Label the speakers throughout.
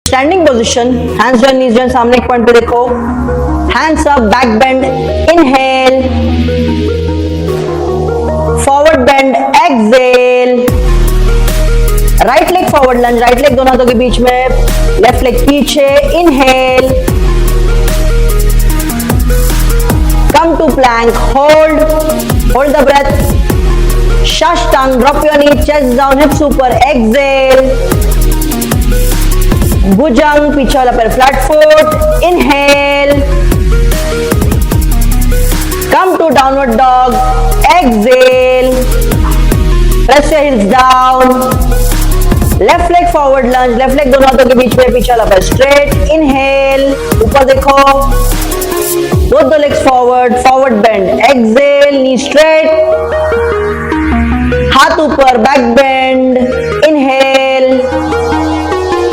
Speaker 1: Standing position, hands join, knees join, सामने एक point पे देखो, hands up, back bend, inhale, forward bend, exhale, right leg forward lunge, right leg दोनों हाथों के बीच में, लेफ्ट लेग पीछे, inhale, come to plank, hold the breath, Shashtang, drop your knee, chest down, hips ऊपर, exhale, bhujang, पीछे वाला पैर flat foot, inhale, come to downward dog, exhale, press your heels down, left leg forward lunge, left leg दोनों हाथों के बीच में, पीछे वाला पैर straight, inhale, ऊपर देखो, both the legs forward bend, exhale, knee straight, हाथ ऊपर, back bend, inhale,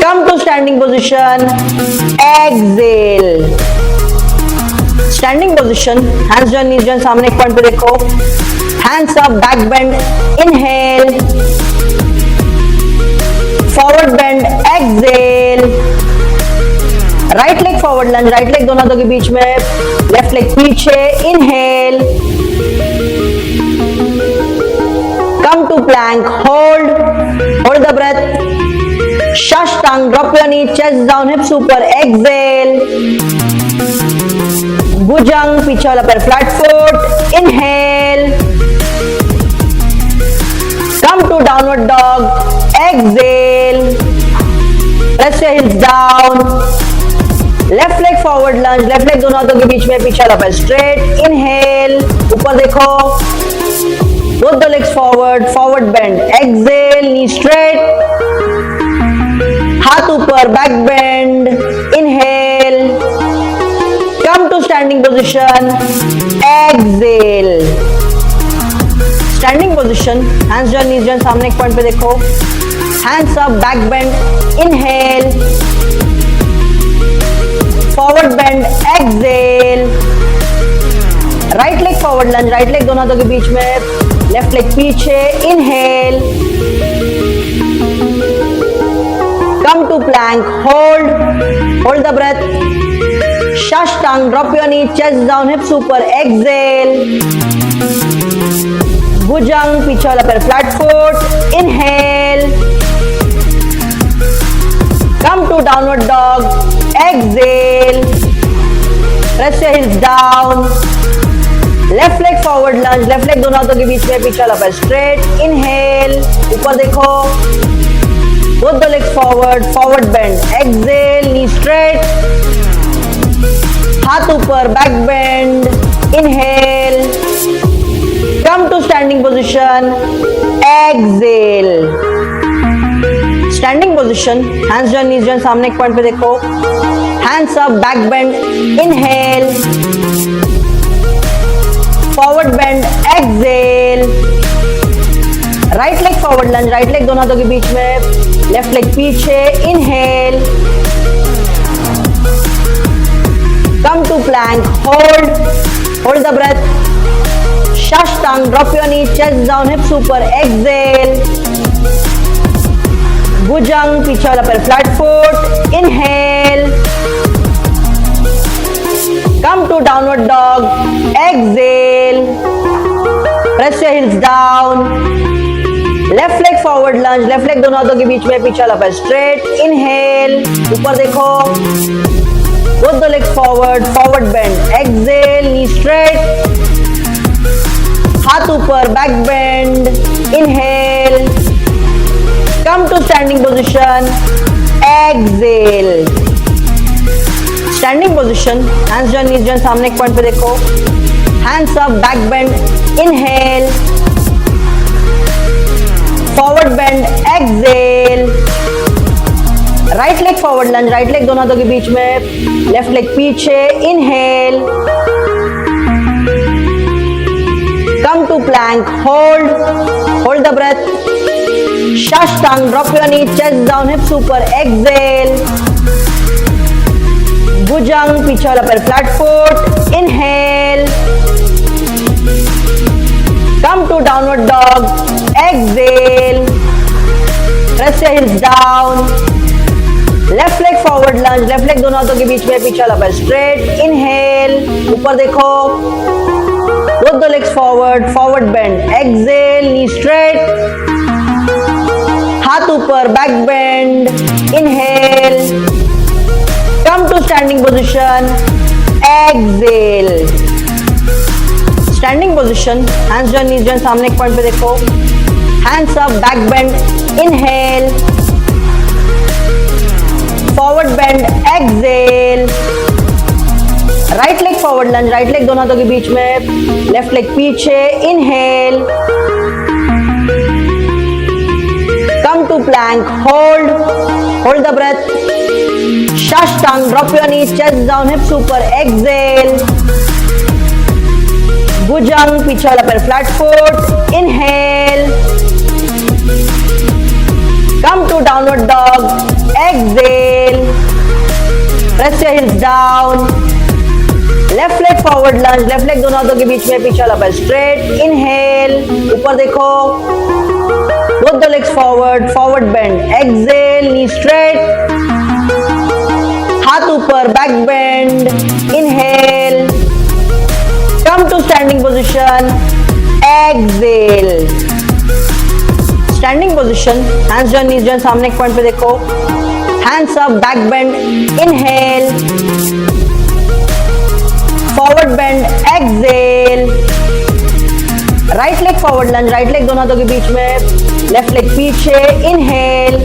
Speaker 1: come to standing position, exhale, standing position, hands join, knees join, सामने एक पॉइंट पे देखो, hands up, back bend, inhale, forward bend, exhale, right leg forward lunge, right leg दोनों हाथों के बीच में, लेफ्ट लेग पीछे, inhale, come to plank, hold the breath, Shashtang, drop your knee, chest down, hips ऊपर, exhale, bhujang, पीछे वाला पैर flat foot, inhale, come to downward dog, exhale, press your heels down, left leg forward lunge, left leg दोनों हाथों के बीच में, पीछे वाला पैर straight, inhale, ऊपर देखो, both the legs forward bend, exhale, knee straight, हाथ ऊपर, back bend, inhale, come to standing position, exhale, standing position, hands join, knees join, सामने एक पॉइंट पे देखो, hands up, back bend, inhale, forward bend, exhale, right leg forward lunge, right leg दोनों हाथों के बीच में, लेफ्ट लेग पीछे, inhale, come to plank, hold the breath, Shashtang, drop your knee, chest down, hips ऊपर, exhale, bhujang, पीछे वाला पैर flat foot, inhale, come to downward dog, exhale, press your heels down, left leg forward lunge, left leg दोनों हाथों के बीच में, पीछे वाला पैर स्ट्रेट, इनहेल, ऊपर देखो, both the legs forward bend, exhale, knee straight, हाथ ऊपर, back bend, inhale, come to standing position, exhale, standing position, hands join, knees join, सामने एक पॉइंट पे देखो, hands up, back bend, inhale, forward bend, exhale, right leg forward lunge, right leg दोनों हाथों के बीच में, लेफ्ट लेग पीछे, inhale, come to plank, hold the breath, Shashtang, drop your knee, chest down, hips ऊपर, exhale, bhujang, पीछे वाला पैर flat foot, inhale, come to downward dog, exhale, press your heels down, left leg forward lunge, left leg दोनों हाथों के बीच में, पीछे वाला पैर straight, inhale, ऊपर देखो, both the legs forward bend, exhale, knee straight, हाथ ऊपर, back bend, inhale, come to standing position, exhale, standing position, hands join, knees join, सामने एक पॉइंट पे देखो, hands up, back bend, inhale, forward bend, exhale, right leg forward lunge, right leg दोनों हाथों के बीच में, लेफ्ट लेग पीछे, inhale, come to plank, hold the breath, Shashtang, drop your knee, chest down, hips ऊपर, exhale, bhujang, पीछे वाला पैर flat foot, inhale, come to downward dog, exhale, press your heels down, left leg forward, Lanj, left leg दोनों हाथों के बीच में, पीछे वाला पैर स्ट्रेट, इनहेल, ऊपर देखो, both the legs forward, forward bend, exhale, knee straight, हाथ ऊपर, back bend, inhale, come to standing position, exhale, standing position, hands join, knees join, सामने एक पॉइंट पे देखो, hands up, back bend, inhale, forward bend, exhale, right leg forward lunge, right leg दोनों हाथों के बीच में, लेफ्ट लेग पीछे, inhale, come to plank, hold the breath, Shashtang, drop your knees, chest down, hips ऊपर, exhale, Bhujang, पीछे वाला पैर flat foot, inhale, come to downward dog, exhale, press your heels down, left leg forward lunge, left leg दोनों हाथों के बीच में, पीछे वाला पैर straight, inhale, ऊपर देखो, both the legs forward, forward bend, exhale, knee straight, हाथ ऊपर, back bend, inhale, come to standing position, exhale, standing position, hands join, knees join, सामने एक पॉइंट पे देखो, hands up, back bend, inhale, forward bend, exhale, right leg forward lunge, right leg दोनों हाथों के बीच में, लेफ्ट लेग पीछे, inhale,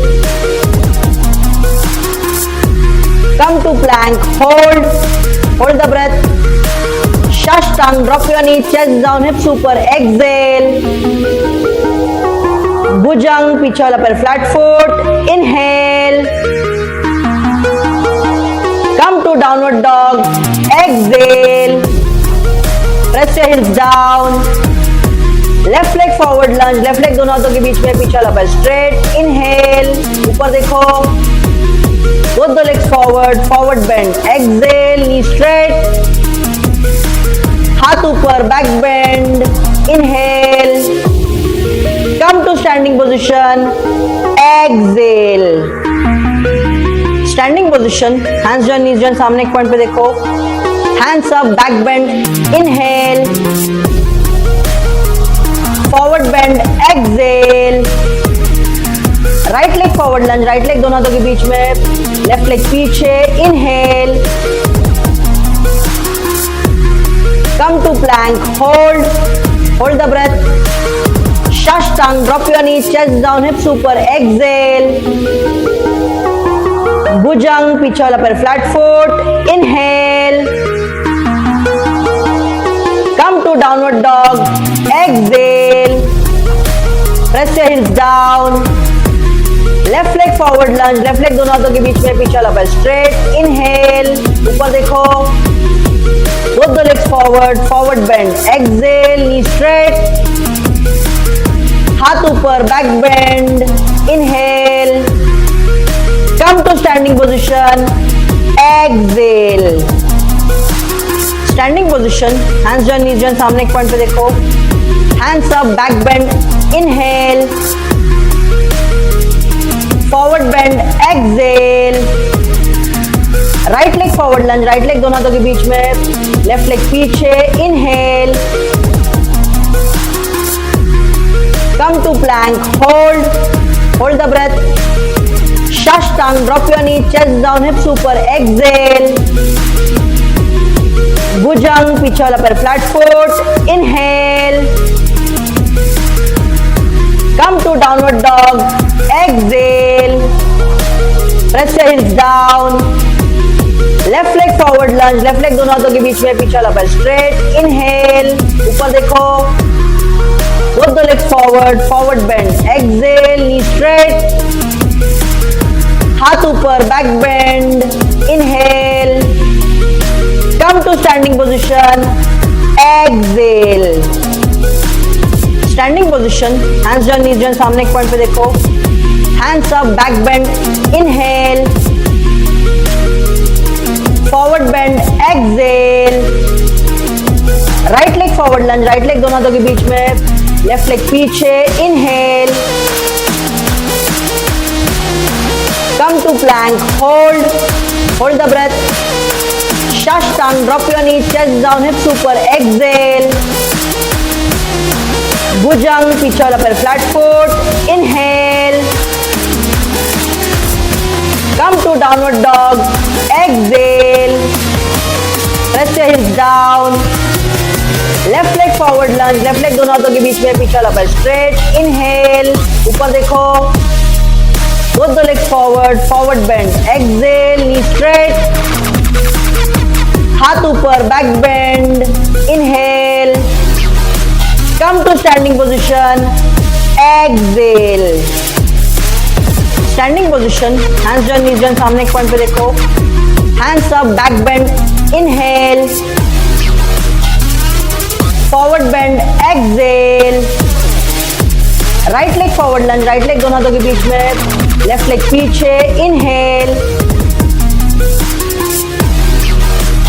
Speaker 1: come to plank, hold the breath, shashtang, drop your knee, chest down, hips ऊपर, एक्सेल, भुजंग, पीछे वाला पैर flat foot, inhale, come to downward dog, exhale, press your heels down, left leg forward lunge, left leg दोनों हाथों के बीच में, पीछे वाला पैर स्ट्रेट, इनहेल, ऊपर देखो, both the legs forward, forward bend, exhale, knee straight, हाथ ऊपर, back bend, inhale, come to standing position, exhale, standing position, hands join, knees join, सामने एक पॉइंट पे देखो, hands up, back bend, inhale, forward bend, exhale, right leg forward lunge, right leg दोनों हाथों के बीच में, लेफ्ट लेग पीछे, inhale, come to plank, hold the breath, shashtang, drop your knee, chest down, hips ऊपर, एक्सेल, भुजंग, पीछे वाला पैर flat foot, inhale, come to downward dog, exhale, press your heels down, left leg forward lunge, left leg दोनों हाथों के बीच में, पीछे वाला पैर straight, inhale, ऊपर देखो, both the legs forward, forward bend, exhale, knee straight, हाथ ऊपर, back bend, inhale, come to standing position, exhale, standing position, hands join, knees join, सामने एक पॉइंट पे देखो, hands up, back bend, inhale, forward bend, exhale, right leg forward lunge, right leg दोनों हाथों के बीच में, लेफ्ट लेग पीछे, inhale, come to plank, hold the breath, shashtang, drop your knee, chest down, hips ऊपर, एक्सेल, भुजंग, पीछे वाला पैर flat foot, inhale, come to downward dog, exhale, press your heels down, left leg forward lunge, left leg दोनों हाथों के बीच में, पीछे वाला पैर स्ट्रेट, इनहेल, ऊपर देखो, both the legs forward, forward bend, exhale, knee straight, हाथ ऊपर, back bend, inhale, come to standing position, exhale, standing position, hands join, knees join, सामने एक पॉइंट पे देखो, hands up, back bend, inhale, forward bend, exhale, right leg forward lunge, right leg दोनों हाथों के बीच में, left leg पीछे, inhale, come to plank, Hold the breath. Shashtang, drop your knees, chest down, hips ऊपर, exhale. Bhujang, पीछे वाला पैर flat foot, inhale. Come to downward dog, exhale. Press your hips down. Left leg forward lunge, left leg दोनों हाथों के बीच में, पीछे वाला पैर straight, inhale. ऊपर देखो. Both the legs forward, forward bend, exhale, knee straight. हाथ ऊपर, back bend, inhale. Come to standing position, exhale. Standing position, hands join, knees join, सामने एक पॉइंट पे देखो. Hands up, back bend, inhale. Forward bend, exhale. Right leg forward lunge, right leg दोनों हाथों के बीच में, left leg पीछे, inhale.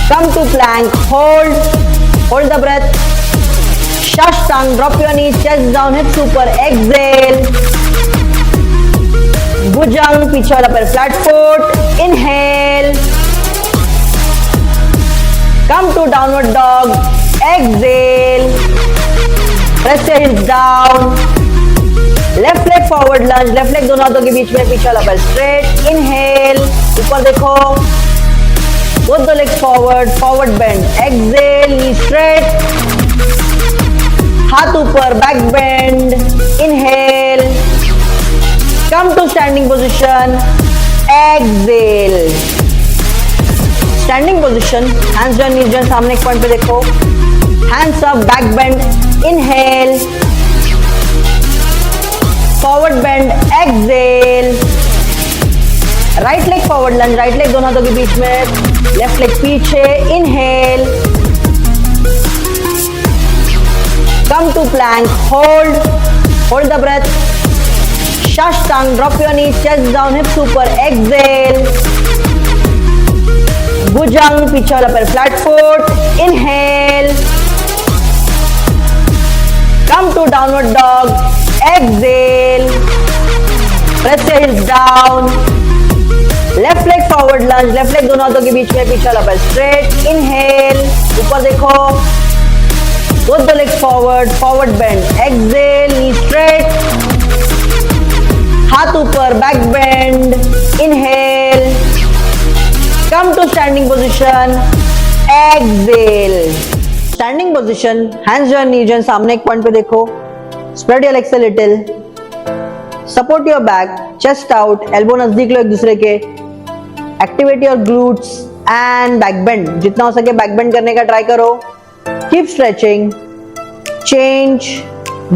Speaker 1: Come to plank, hold the breath. Shashtang, drop your knees, chest down, hips ऊपर, exhale. Bhujang, पीछे वाला पैर flat foot, inhale. Come to downward dog, exhale. Press your hips down. Left leg forward lunge, left leg दोनों हाथों के बीच में, पीछे वाला पैर straight, inhale. ऊपर देखो. Both the legs forward, forward bend, exhale, knee straight. हाथ ऊपर, back bend, inhale. Come to standing position, exhale. Standing position, hands join, knees join, सामने एक पॉइंट पे देखो. Hands up, back bend, inhale. Forward bend, exhale. Right leg forward lunge, right leg दोनों हाथों के बीच में, left leg पीछे, inhale. Come to plank, hold the breath. Shashtang, drop your knees, chest down, hips ऊपर, exhale. Bhujang, पीछे वाला पैर flat foot, inhale. Come to downward dog, exhale. Press your hips down. Left leg forward lunge, left leg दोनों हाथों के बीच में, पीछे वाला पैर straight, inhale. ऊपर देखो. Both the legs forward, forward bend, exhale, knee straight. हाथ ऊपर, back bend, inhale. Come to standing position, exhale. Standing position, hands join, knee join, सामने एक पॉइंट पे देखो. Spread your legs a little. Support your back, chest out, elbow नजदीक लो एक दूसरे के. Activate your glutes and back bend. जितना हो सके back bend करने का ट्राई करो. Keep stretching. Change.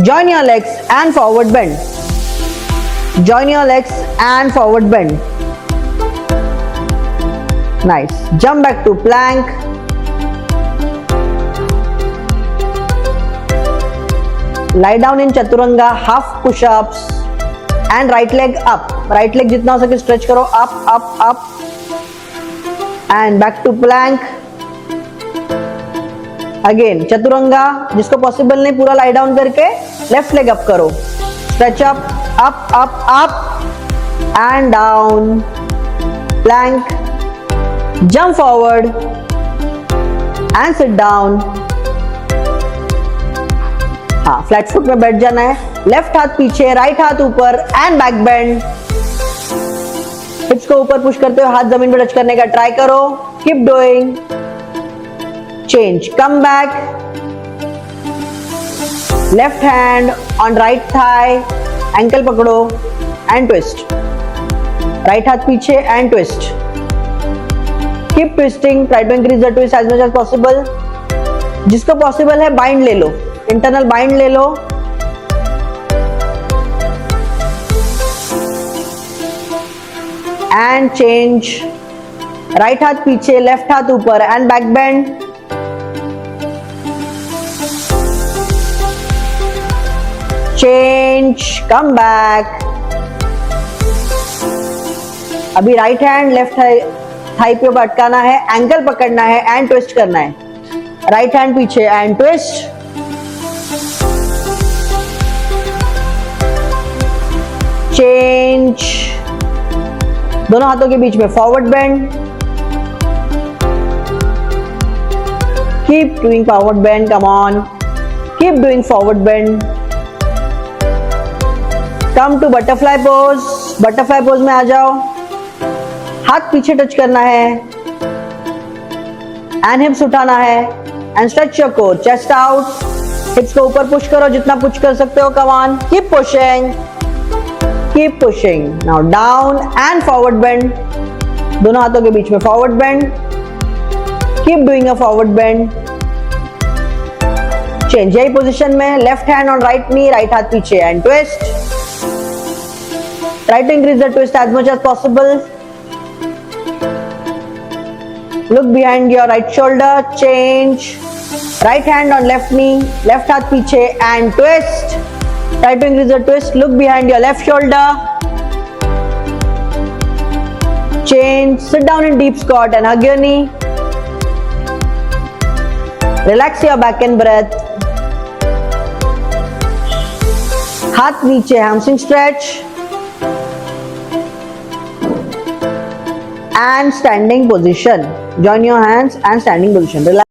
Speaker 1: Join your legs and forward bend. Join your legs and forward bend. Nice. Jump back to plank. Lie down in chaturanga, half push-ups. And right leg up. Right leg जितना हो सके stretch करो. Up, up, up. And back to plank. Again chaturanga, जिसको possible नहीं पूरा lie down करके left leg up करो. Stretch up, up, up, up. And down. Plank. Jump forward. And sit down. हाँ, फ्लैट फुट में बैठ जाना है. लेफ्ट हाथ पीछे, राइट हाथ ऊपर एंड बैक बेंड. हिप्स को ऊपर पुश करते हुए हाथ जमीन पर टच करने का ट्राई करो. Keep doing. Change. Come back. Left hand on right thigh. Ankle पकड़ो एंड ट्विस्ट. राइट हाथ पीछे and twist. Keep twisting. Try to increase the twist as much as possible. जिसको पॉसिबल है बाइंड ले लो. इंटरनल बाइंड ले लो. And change. Right हाथ पीछे, लेफ्ट हाथ ऊपर and back bend. Change. Come back. अभी राइट हैंड लेफ्ट थाई पे अटकाना है, एंकल पकड़ना है एंड ट्विस्ट करना है. राइट हैंड पीछे एंड ट्विस्ट. चेंज. दोनों हाथों के बीच में forward bend. Keep doing forward bend. Come on. Keep doing forward bend. Come to butterfly pose. Butterfly pose में आ जाओ. हाथ पीछे टच करना है. And hips उठाना है. And stretch your core. Chest out. Hips को ऊपर पुश करो जितना पुश कर सकते हो. Come on. Keep pushing. Keep pushing. Now down and forward bend. दोनों हाथों के बीच में forward bend. Keep doing a forward bend. Change यही पोजीशन में. Left hand on right knee. Right हाथ पीछे and twist. Try to increase the twist as much as possible. Look behind your right shoulder. Change. Right hand on left knee. Left हाथ पीछे and twist. Try to increase the twist. Look behind your left shoulder. Change. Sit down in deep squat and hug your knee. Relax your back and breath. हाथ नीचे, hamstring stretch. And standing position. Join your hands and standing position. Relax.